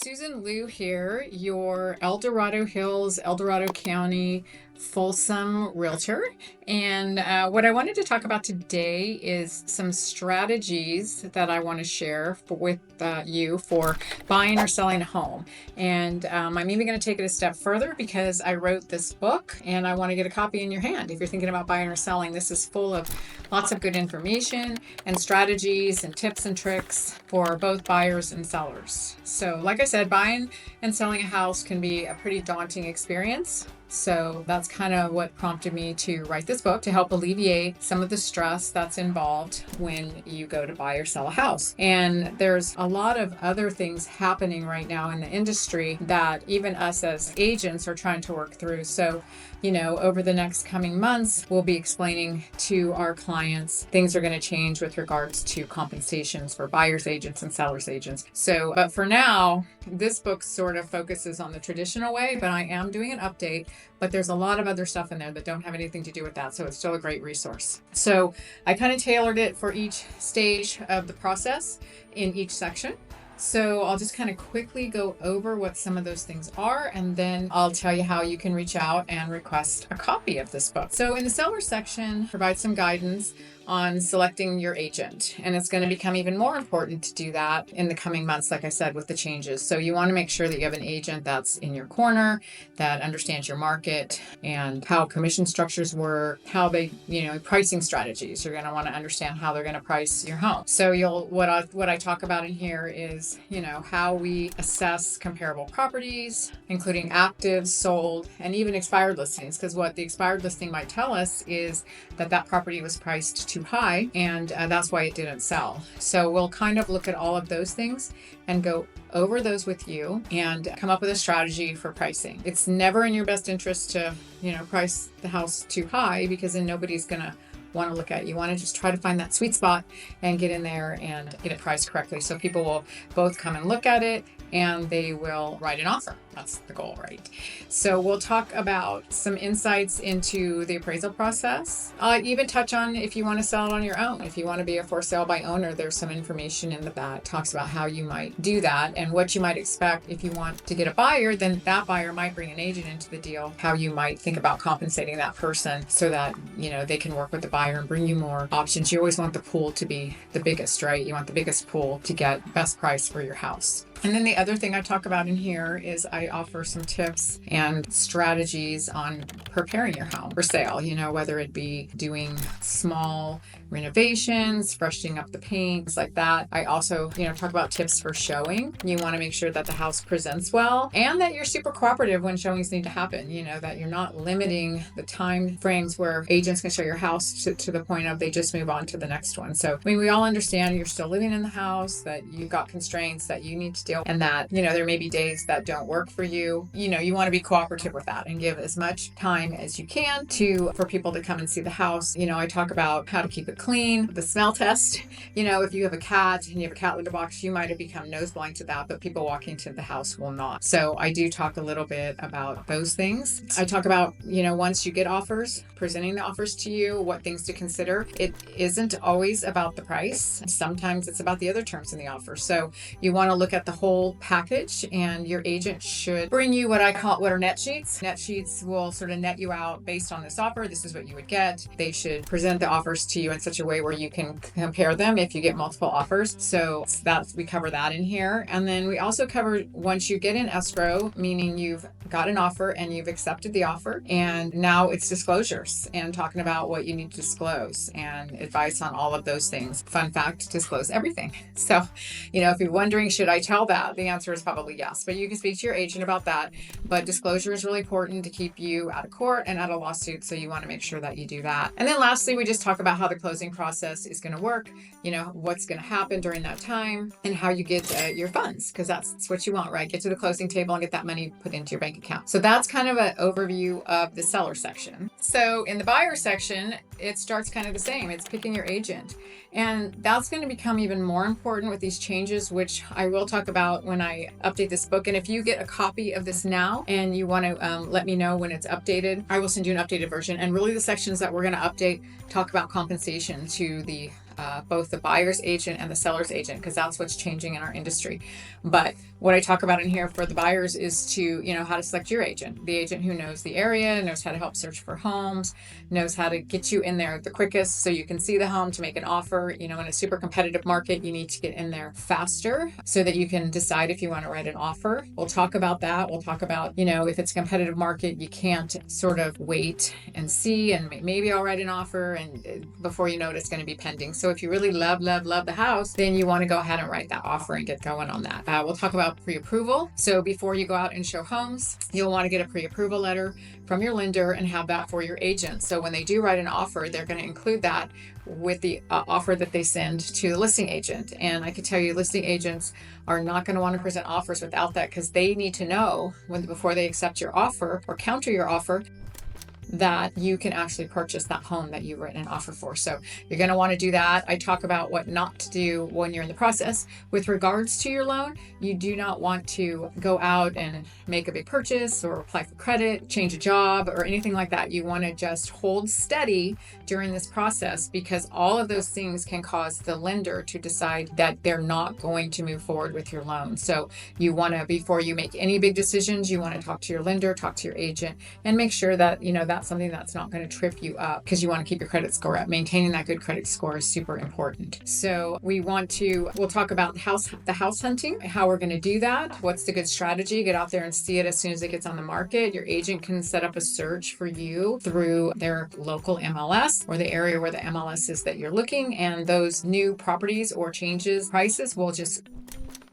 Susan.leu here, your Dorado Hills, Dorado County, Folsom Realtor. And what I wanted to talk about today is some strategies that I want to share with you for buying or selling a home. And I'm even going to take it a step further because I wrote this book and I want to get a copy in your hand. If you're thinking about buying or selling, this is full of lots of good information and strategies and tips and tricks for both buyers and sellers. So like I said, buying and selling a house can be a pretty daunting experience. So that's kind of what prompted me to write this book, to help alleviate some of the stress that's involved when you go to buy or sell a house. And there's a lot of other things happening right now in the industry that even us as agents are trying to work through. So, over the next coming months, we'll be explaining to our clients things are going to change with regards to compensations for buyers agents and sellers agents. So, but for now, this book sort of focuses on the traditional way, but I am doing an update. But there's a lot of other stuff in there that don't have anything to do with that. So it's still a great resource. So I kind of tailored it for each stage of the process in each section. So I'll just kind of quickly go over what some of those things are, and then I'll tell you how you can reach out and request a copy of this book. So in the seller section, provide some guidance on selecting your agent. And it's going to become even more important to do that in the coming months, like I said, with the changes. So you want to make sure that you have an agent that's in your corner, that understands your market and how commission structures work, how they, pricing strategies. You're going to want to understand how they're going to price your home. So what I talk about in here is, how we assess comparable properties, including active, sold, and even expired listings. Because what the expired listing might tell us is that property was priced too high, and that's why it didn't sell. So we'll kind of look at all of those things and go over those with you and come up with a strategy for pricing. It's never in your best interest to, price the house too high, because then nobody's gonna want to look at it. You want to just try to find that sweet spot and get in there and get it priced correctly. So people will both come and look at it and they will write an offer. That's the goal, right? So we'll talk about some insights into the appraisal process. I'll even touch on if you want to sell it on your own. If you want to be a for sale by owner, there's some information in the back talks about how you might do that and what you might expect. If you want to get a buyer, then that buyer might bring an agent into the deal, how you might think about compensating that person so that, they can work with the buyer and bring you more options. You always want the pool to be the biggest, right? You want the biggest pool to get best price for your house. And then the other thing I talk about in here is I offer some tips and strategies on preparing your home for sale, whether it be doing small renovations, freshening up the paint, things like that. I also, talk about tips for showing. You want to make sure that the house presents well and that you're super cooperative when showings need to happen, that you're not limiting the time frames where agents can show your house to the point of they just move on to the next one. So, we all understand you're still living in the house, that you've got constraints that you need to deal, and that, there may be days that don't work for you. You want to be cooperative with that and give as much time as you can for people to come and see the house. I talk about how to keep it clean, the smell test. If you have a cat and you have a cat litter box, you might have become nose blind to that, but people walking into the house will not. So I do talk a little bit about those things. I talk about, once you get offers, presenting the offers to you, what things to consider. It isn't always about the price. Sometimes it's about the other terms in the offer. So you want to look at the whole package, and your agent should bring you what are net sheets. Net sheets will sort of net you out based on this offer. This is what you would get. They should present the offers to you in such a way where you can compare them if you get multiple offers. So we cover that in here. And then we also cover once you get in escrow, meaning you've got an offer and you've accepted the offer, and now it's disclosures and talking about what you need to disclose and advice on all of those things. Fun fact, disclose everything. So, if you're wondering, should I tell that? The answer is probably yes, but you can speak to your agent about that. But disclosure is really important to keep you out of court and out of lawsuits. So you want to make sure that you do that. And then lastly, we just talk about how the closing process is going to work, what's going to happen during that time and how you get your funds, because that's what you want, right? Get to the closing table and get that money put into your bank account. So that's kind of an overview of the seller section. So in the buyer section, it starts kind of the same. It's picking your agent. And that's going to become even more important with these changes, which I will talk about when I update this book. And if you get a copy of this now and you want to let me know when it's updated, I will send you an updated version. And really the sections that we're going to update talk about compensation to the both the buyer's agent and the seller's agent, because that's what's changing in our industry. But what I talk about in here for the buyers is to, how to select your agent, the agent who knows the area, knows how to help search for homes, knows how to get you in there the quickest so you can see the home to make an offer. In a super competitive market, you need to get in there faster so that you can decide if you want to write an offer. We'll talk about that. We'll talk about, if it's a competitive market, you can't sort of wait and see, and maybe I'll write an offer, and before you know it, it's going to be pending. So if you really love the house, then you want to go ahead and write that offer and get going on that. We'll talk about pre-approval. So before you go out and show homes, you'll want to get a pre-approval letter from your lender and have that for your agent. So when they do write an offer, they're going to include that with the offer that they send to the listing agent. And I can tell you, listing agents are not going to want to present offers without that, because they need to know before they accept your offer or counter your offer that you can actually purchase that home that you've written an offer for. So you're going to want to do that. I talk about what not to do when you're in the process. With regards to your loan, you do not want to go out and make a big purchase or apply for credit, change a job, or anything like that. You want to just hold steady during this process, because all of those things can cause the lender to decide that they're not going to move forward with your loan. So you want to, before you make any big decisions, you want to talk to your lender, talk to your agent, and make sure that, that's something that's not going to trip you up, because you want to keep your credit score up. Maintaining that good credit score is super important. So we'll talk about the house hunting, how we're going to do that. What's the good strategy? Get out there and see it as soon as it gets on the market. Your agent can set up a search for you through their local MLS or the area where the MLS is that you're looking, and those new properties or changes prices will just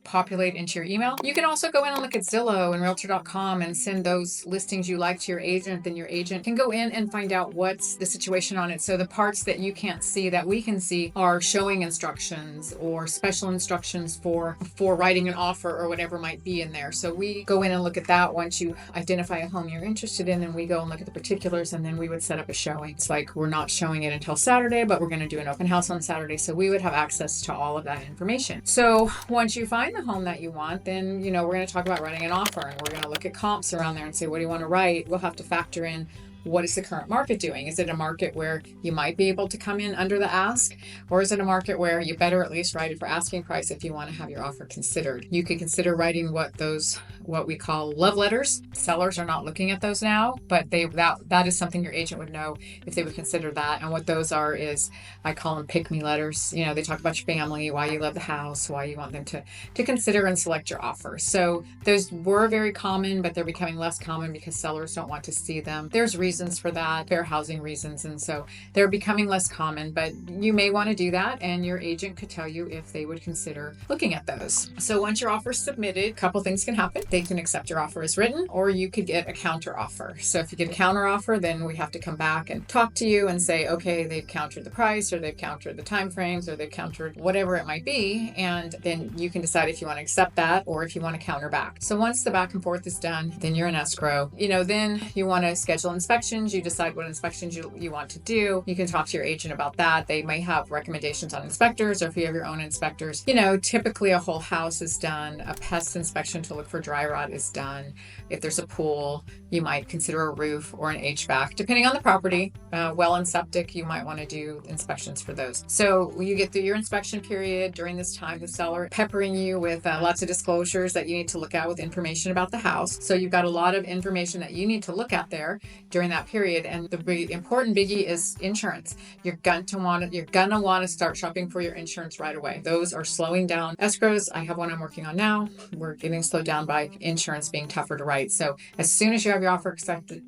populate into your email. You can also go in and look at Zillow and Realtor.com and send those listings you like to your agent. Then your agent can go in and find out what's the situation on it. So the parts that you can't see that we can see are showing instructions or special instructions for writing an offer or whatever might be in there. So we go in and look at that once you identify a home you're interested in, and we go and look at the particulars, and then we would set up a showing. It's like we're not showing it until Saturday, but we're going to do an open house on Saturday. So we would have access to all of that information. So once you find the home that you want, then we're going to talk about writing an offer, and we're going to look at comps around there and say, what do you want to write? We'll have to factor in, what is the current market doing? Is it a market where you might be able to come in under the ask, or is it a market where you better at least write it for asking price if you want to have your offer considered? You could consider writing what we call love letters. Sellers are not looking at those now, but that is something your agent would know if they would consider that. And what those are is, I call them pick me letters. They talk about your family, why you love the house, why you want them to consider and select your offer. So those were very common, but they're becoming less common because sellers don't want to see them. There's reasons for that, fair housing reasons, and so they're becoming less common, but you may want to do that, and your agent could tell you if they would consider looking at those. So once your offer is submitted, a couple things can happen. They can accept your offer as written, or you could get a counter offer. So if you get a counter offer, then we have to come back and talk to you and say, okay, they've countered the price, or they've countered the time frames, or they've countered whatever it might be, and then you can decide if you want to accept that or if you want to counter back. So once the back and forth is done, then you're in escrow. Then you want to schedule inspections. You decide what inspections you want to do. You can talk to your agent about that. They may have recommendations on inspectors, or if you have your own inspectors. Typically a whole house is done. A pest inspection to look for dry rot is done. If there's a pool, you might consider a roof or an HVAC, depending on the property. Well and septic, you might want to do inspections for those. So you get through your inspection period. During this time, the seller peppering you with lots of disclosures that you need to look at with information about the house. So you've got a lot of information that you need to look at there during that period. And the big important biggie is insurance. You're gonna want to start shopping for your insurance right away. Those are slowing down escrows. I have one I'm working on now. We're getting slowed down by insurance being tougher to write. So as soon as you have your offer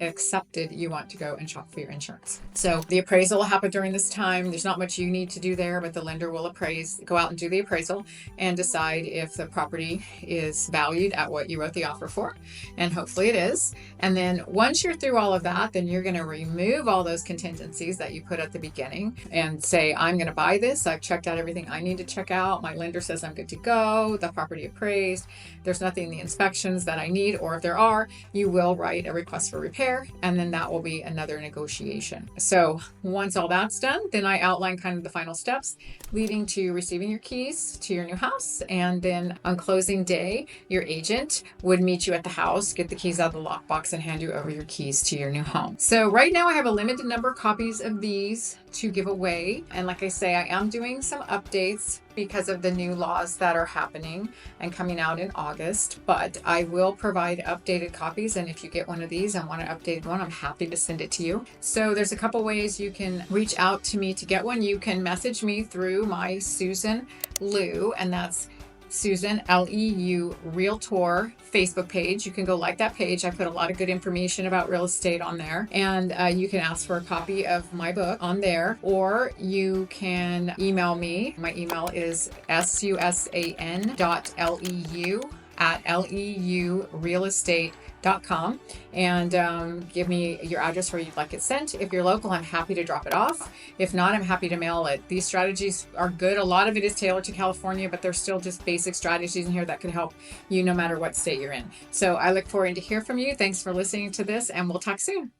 accepted, you want to go and shop for your insurance. So the appraisal will happen during this time. There's not much you need to do there, but the lender will go out and do the appraisal and decide if the property is valued at what you wrote the offer for. And hopefully it is. And then once you're through all of that, then you're going to remove all those contingencies that you put at the beginning and say, I'm going to buy this. I've checked out everything I need to check out. My lender says I'm good to go. The property appraised. There's nothing in the inspections that I need, or if there are, you will write a request for repair, and then that will be another negotiation. So once all that's done, then I outline kind of the final steps leading to receiving your keys to your new house. And then on closing day, your agent would meet you at the house, get the keys out of the lockbox, and hand you over your keys to your new home. home. So right now I have a limited number of copies of these to give away. And like I say, I am doing some updates because of the new laws that are happening and coming out in August, but I will provide updated copies. And if you get one of these and want an updated one, I'm happy to send it to you. So there's a couple ways you can reach out to me to get one. You can message me through my Susan.leu, and that's susan.leu Realtor Facebook page. You can go like that page. I put a lot of good information about real estate on there, and you can ask for a copy of my book on there, or you can email me. My email is susan.leu@leurealestate.com, and give me your address where you'd like it sent. If you're local, I'm happy to drop it off. If not, I'm happy to mail it. These strategies are good. A lot of it is tailored to California, but there's still just basic strategies in here that could help you no matter what state you're in. So I look forward to hear from you. Thanks for listening to this, and we'll talk soon.